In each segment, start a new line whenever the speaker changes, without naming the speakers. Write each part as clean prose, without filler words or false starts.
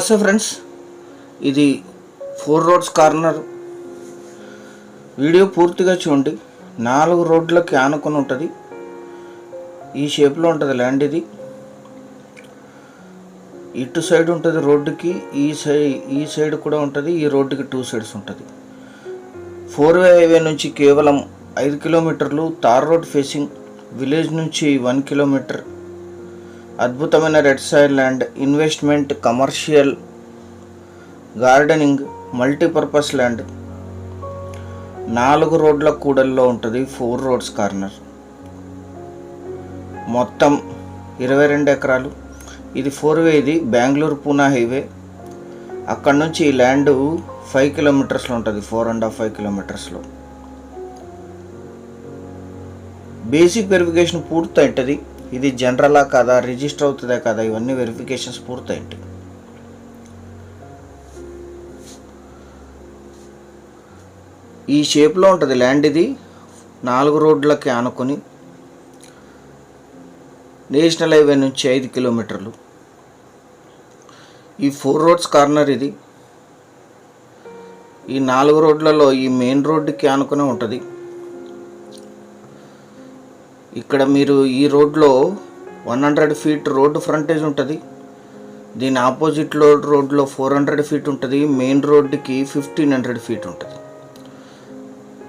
నమస్తే ఫ్రెండ్స్, ఇది 4 roads corner. Video పూర్తిగా చూడండి. 4 రోడ్లకి ఆనుకొని ఉంటుంది. ఈ షేప్లో ఉంటుంది ల్యాండ్. ఇది ఇటు సైడ్ ఉంటుంది రోడ్డుకి, ఈ సైడ్ కూడా ఉంటుంది. ఈ రోడ్డుకి 2 సైడ్స్ ఉంటుంది. 4-వే హైవే నుంచి కేవలం 5 కిలోమీటర్లు. Tar road facing. విలేజ్ నుంచి 1 కిలోమీటర్. అద్భుతమైన red soil land. Investment, commercial, gardening, multipurpose land. 4 రోడ్ల కూడల్లో ఉంటుంది. 4 రోడ్స్ కార్నర్. మొత్తం 22 ఎకరాలు. ఇది 4-వే. ఇది బెంగళూరు పూనా హైవే. అక్కడ నుంచి ఈ ల్యాండ్ 5 కిలోమీటర్స్లో ఉంటుంది. 4.5 కిలోమీటర్స్లో. Basic verification పూర్తయింటుంది. ఇది జనరలా కాదా, రిజిస్టర్ అవుతుందా కదా, ఇవన్నీ వెరిఫికేషన్స్ పూర్తయింటాయి. ఈ షేప్లో ఉంటుంది ల్యాండ్. ఇది 4 రోడ్లకి ఆనుకొని నేషనల్ హైవే నుంచి 5 కిలోమీటర్లు. ఈ 4 రోడ్స్ కార్నర్. ఇది ఈ 4 రోడ్లలో ఈ మెయిన్ రోడ్డుకి ఆనుకునే ఉంటుంది. ఇక్కడ మీరు ఈ రోడ్లో 100 ఫీట్ రోడ్డు ఫ్రంటేజ్ ఉంటుంది. దీని ఆపోజిట్లో రోడ్లో 400 ఫీట్ ఉంటుంది. మెయిన్ రోడ్డుకి 1500 ఫీట్ ఉంటుంది.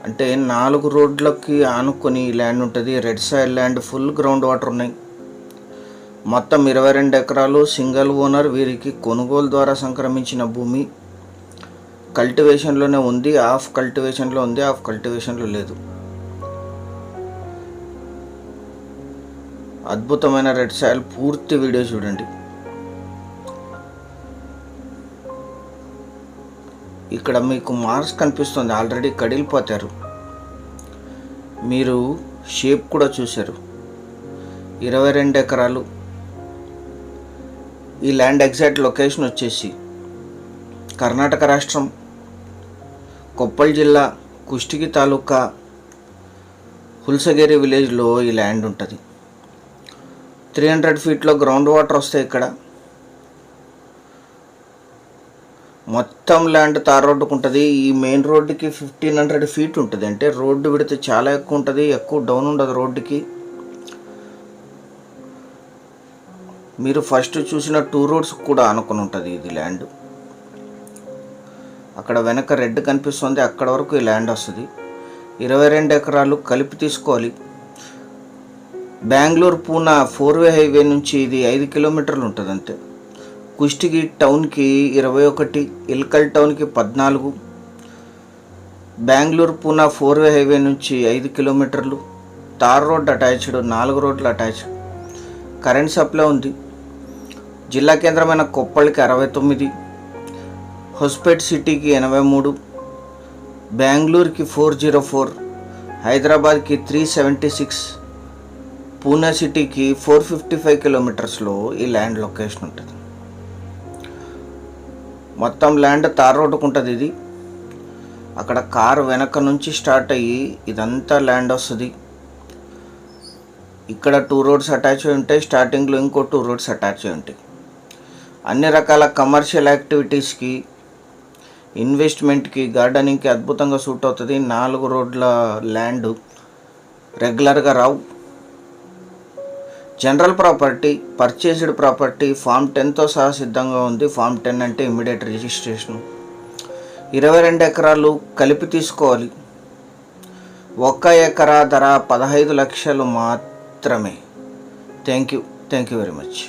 అంటే 4 రోడ్లకి ఆనుకొని ల్యాండ్ ఉంటుంది. Red soil land. Full ground water ఉన్నాయి. మొత్తం 22 ఎకరాలు. Single owner. వీరికి కొనుగోలు ద్వారా సంక్రమించిన భూమి. కల్టివేషన్లోనే ఉంది. హాఫ్ కల్టివేషన్లో ఉంది, హాఫ్ కల్టివేషన్లో లేదు. అద్భుతమైన రెడ్ సాయిల్. పూర్తి వీడియో చూడండి. ఇక్కడ మీకు మార్క్స్ కనిపిస్తుంది. ఆల్రెడీ కడిలిపోతారు. మీరు షేప్ కూడా చూశారు. 22 ఎకరాలు. ఈ ల్యాండ్ ఎగ్జాక్ట్ లొకేషన్ వచ్చేసి కర్ణాటక రాష్ట్రం, కొప్పల్ జిల్లా, కుష్టికి తాలూకా, హుల్సగేరి విలేజ్లో ఈ ల్యాండ్ ఉంటుంది. 300 ఫీట్లో గ్రౌండ్ వాటర్ వస్తాయి. ఇక్కడ మొత్తం ల్యాండ్ తార్ రోడ్డుకు ఉంటుంది. ఈ మెయిన్ రోడ్డుకి 1500 ఫీట్ ఉంటుంది. అంటే రోడ్డు విడత చాలా ఎక్కువ ఉంటుంది. ఎక్కువ డౌన్ ఉండదు రోడ్డుకి. మీరు ఫస్ట్ చూసిన 2 రోడ్స్ కూడా ఆనుకొని ఉంటుంది ఇది ల్యాండ్. అక్కడ వెనక రెడ్ కనిపిస్తుంది. అక్కడ వరకు ఈ ల్యాండ్ వస్తుంది. 22 ఎకరాలు కలిపి తీసుకోవాలి. బెంగళూరు పూనా 4-వే హైవే నుంచి ఇది 5 కిలోమీటర్లు ఉంటుంది అంతే. కుష్టికి టౌన్కి 21, ఇల్కల్ టౌన్కి 14. బెంగళూరు పూనా 4-వే హైవే నుంచి 5 కిలోమీటర్లు. Tar road attached. 4 రోడ్లు అటాచ్డ్. కరెంట్ సప్లై ఉంది. జిల్లా కేంద్రమైన కొప్పల్కి 69, హొస్పేట్ సిటీకి 83, బెంగళూరుకి 404, హైదరాబాద్కి 376, పూణే సిటీకి 455 కిలోమీటర్స్లో ఈ ల్యాండ్ లొకేషన్ ఉంటుంది. మొత్తం ల్యాండ్ తార్ రోడ్డుకు ఉంటుంది. ఇది అక్కడ కారు వెనక నుంచి స్టార్ట్ అయ్యి ఇదంతా ల్యాండ్ వస్తుంది. ఇక్కడ 2 రోడ్స్ అటాచ్ అయి ఉంటాయి. స్టార్టింగ్లో ఇంకో 2 రోడ్స్ అటాచ్ అయి ఉంటాయి. అన్ని రకాల కమర్షియల్ యాక్టివిటీస్కి, ఇన్వెస్ట్మెంట్కి, గార్డెనింగ్కి అద్భుతంగా సూట్ అవుతుంది. 4 రోడ్ల ల్యాండ్ రెగ్యులర్గా రావు. General property, purchased property. Form 10తో సహా సిద్ధంగా ఉంది. ఫామ్ 10 అంటే ఇమ్మీడియట్ రిజిస్ట్రేషన్. 22 ఎకరాలు కలిపి తీసుకోవాలి. 1 ఎకరా ధర 15 లక్షలు మాత్రమే. Thank you very much.